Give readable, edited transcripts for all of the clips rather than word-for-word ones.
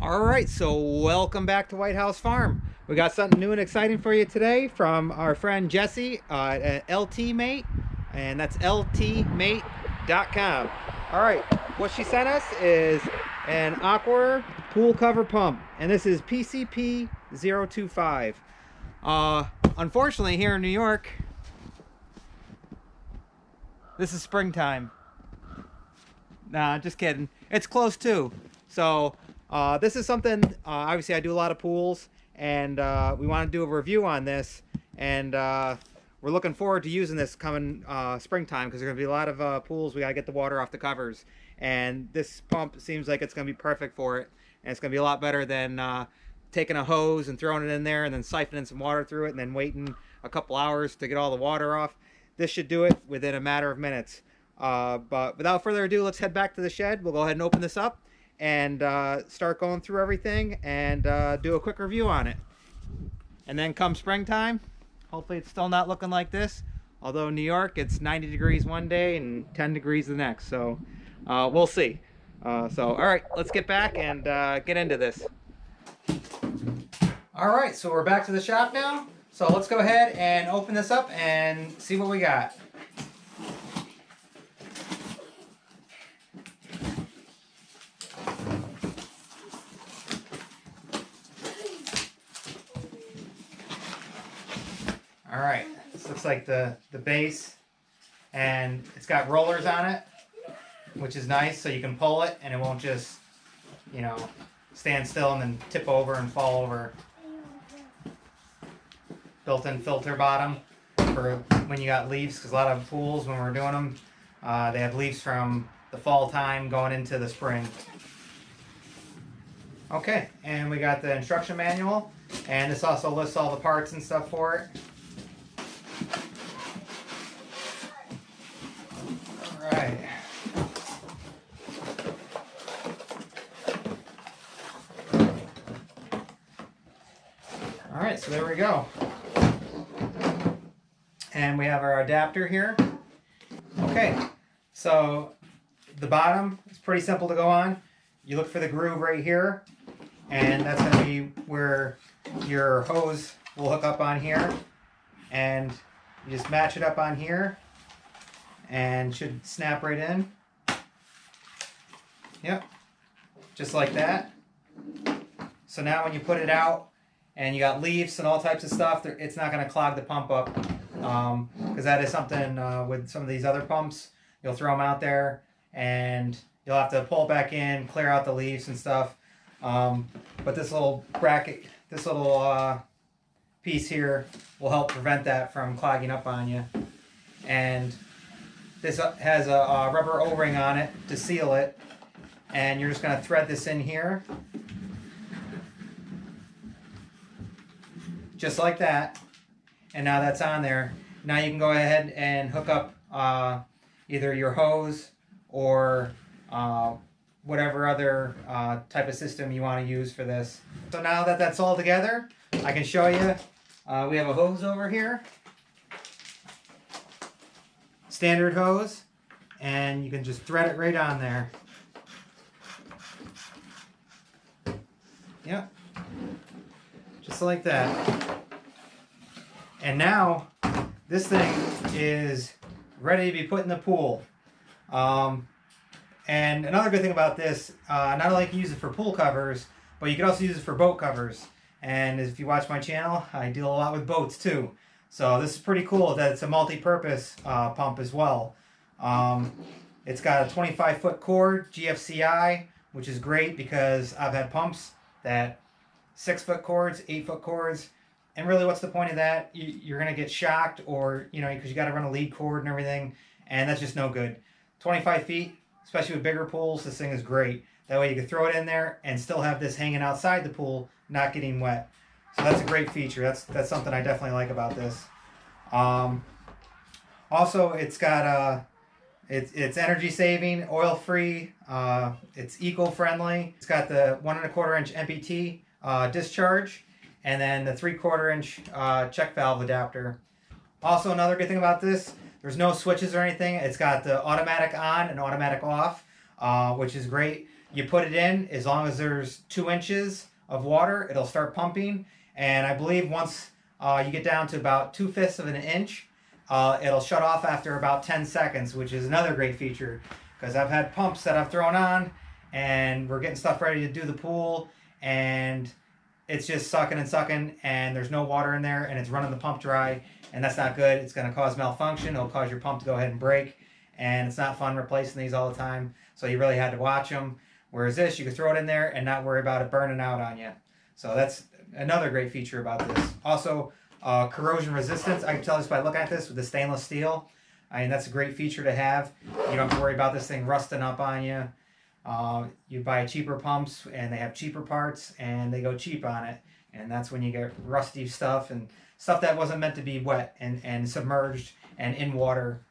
All right, so welcome back to Whitehouse Farm. We got something new and exciting for you today from our friend Jesse at LT Mate, and that's ltmate.com. All right, what she sent us is an Acquaer pool cover pump, and this is PCP 025. Unfortunately, here in New York, this is springtime. Nah, just kidding. It's close too. So this is something, obviously I do a lot of pools, and we want to do a review on this, and we're looking forward to using this coming springtime, because there's going to be a lot of pools we got to get the water off the covers, and this pump seems like it's going to be perfect for it, and it's going to be a lot better than taking a hose and throwing it in there and then siphoning some water through it and then waiting a couple hours to get all the water off. This should do it within a matter of minutes. But without further ado, let's head back to the shed. We'll go ahead and open this up and start going through everything and do a quick review on it. And then come springtime, hopefully it's still not looking like this. Although in New York, it's 90 degrees one day and 10 degrees the next. So we'll see. All right, let's get back and get into this. All right, so we're back to the shop now. So let's go ahead and open this up and see what we got. All right, this looks like the base, and it's got rollers on it, which is nice, so you can pull it and it won't just, you know, stand still and then tip over and fall over. Built-in filter bottom for when you got leaves, because a lot of pools, when we're doing them, they have leaves from the fall time going into the spring. Okay, and we got the instruction manual, and this also lists all the parts and stuff for it. Alright. Alright, so there we go. And we have our adapter here. Okay, so the bottom is pretty simple to go on. You look for the groove right here, and that's going to be where your hose will hook up on here. And you just match it up on here, and should snap right in. Yep, just like that. So now when you put it out and you got leaves and all types of stuff, it's not going to clog the pump up, because that is something with some of these other pumps. You'll throw them out there and you'll have to pull it back in, clear out the leaves and stuff. But this little bracket, this little piece here will help prevent that from clogging up on you. And this has a rubber O-ring on it to seal it, and you're just going to thread this in here, just like that. And now that's on there. Now you can go ahead and hook up either your hose or whatever other type of system you want to use for this. So now that that's all together, I can show you. We have a hose over here. Standard hose, and you can just thread it right on there. Yep, just like that. And now this thing is ready to be put in the pool. And another good thing about this, not only can you use it for pool covers, but you can also use it for boat covers. And if you watch my channel, I deal a lot with boats too. So this is pretty cool that it's a multi-purpose pump as well. It's got a 25-foot cord, GFCI, which is great because I've had pumps that 6-foot cords, 8-foot cords, and really what's the point of that? You're going to get shocked, or, you know, because you got to run a lead cord and everything, and that's just no good. 25 feet, especially with bigger pools, this thing is great. That way you can throw it in there and still have this hanging outside the pool, not getting wet. So that's a great feature. That's something I definitely like about this. Also, it's got it's energy saving, oil free. It's eco-friendly. It's got the 1 1/4 inch MPT discharge, and then the 3/4 inch check valve adapter. Also, another good thing about this, there's no switches or anything. It's got the automatic on and automatic off, which is great. You put it in, as long as there's 2 inches of water, it'll start pumping. And I believe once you get down to about 2/5 of an inch, it'll shut off after about 10 seconds, which is another great feature. Because I've had pumps that I've thrown on, and we're getting stuff ready to do the pool, and it's just sucking and sucking, and there's no water in there, and it's running the pump dry, and that's not good. It's going to cause malfunction. It'll cause your pump to go ahead and break, and it's not fun replacing these all the time. So you really had to watch them. Whereas this, you could throw it in there and not worry about it burning out on you. So that's another great feature about this. Also, corrosion resistance. I can tell just by looking at this with the stainless steel. I mean, that's a great feature to have. You don't have to worry about this thing rusting up on you. You buy cheaper pumps, and they have cheaper parts, and they go cheap on it. And that's when you get rusty stuff and stuff that wasn't meant to be wet and submerged and in water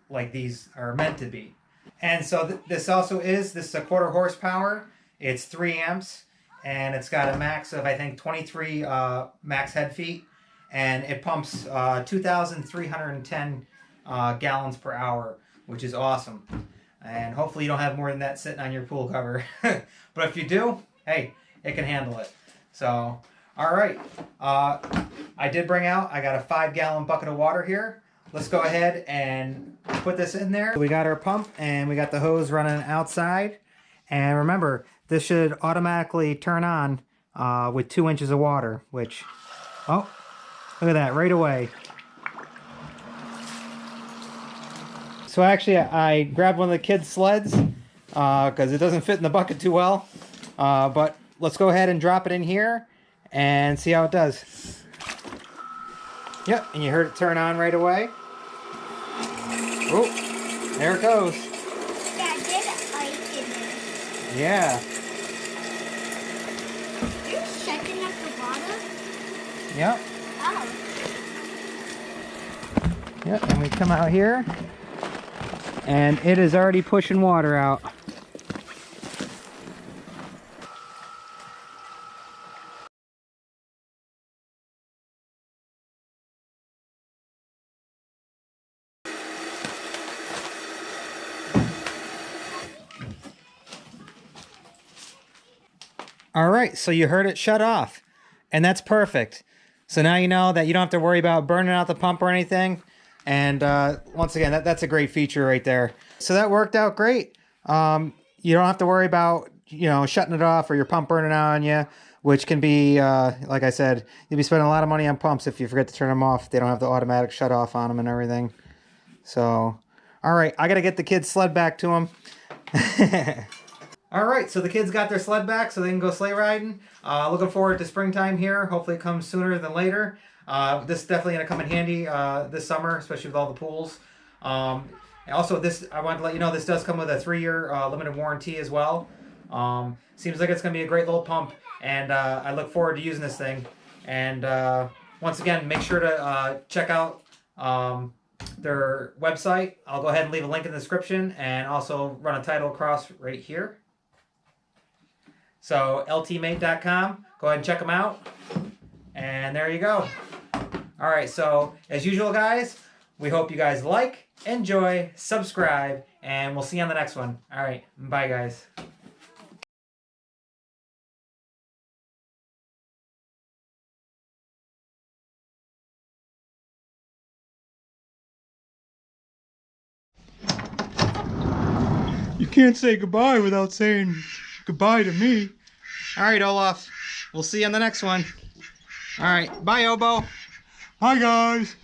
like these are meant to be. And so this is a 1/4 horsepower. It's 3 amps, and it's got a max of, I think, 23 max head feet, and it pumps 2,310 gallons per hour, which is awesome. And hopefully you don't have more than that sitting on your pool cover. But if you do, hey, it can handle it. So, all right. I got a 5-gallon bucket of water here. Let's go ahead and put this in there. We got our pump, and we got the hose running outside. And remember, this should automatically turn on with 2 inches of water, which, oh, look at that, right away. So actually, I grabbed one of the kids' sleds because it doesn't fit in the bucket too well. But let's go ahead and drop it in here and see how it does. Yep, and you heard it turn on right away. Oh, there it goes. Yeah, I did ice in there. Yeah. You're checking up the water? Yep. Oh. Yep, and we come out here, and it is already pushing water out. All right, so you heard it shut off, and that's perfect. So now you know that you don't have to worry about burning out the pump or anything. And once again, that's a great feature right there. So that worked out great. You don't have to worry about, shutting it off or your pump burning out on you, which can be, like I said, you'll be spending a lot of money on pumps if you forget to turn them off. They don't have the automatic shut off on them and everything. So, all right, I got to get the kids' sled back to them. All right, so the kids got their sled back so they can go sleigh riding. Looking forward to springtime here. Hopefully it comes sooner than later. This is definitely going to come in handy this summer, especially with all the pools. And also, I wanted to let you know this does come with a 3-year limited warranty as well. Seems like it's going to be a great little pump, and I look forward to using this thing. And once again, make sure to check out their website. I'll go ahead and leave a link in the description, and also run a title across right here. So ltmate.com, go ahead and check them out. And there you go. All right, so as usual, guys, we hope you guys like, enjoy, subscribe, and we'll see you on the next one. All right, bye, guys. You can't say goodbye without saying goodbye to me. All right, Olaf. We'll see you on the next one. All right. Bye, Obo. Hi, guys.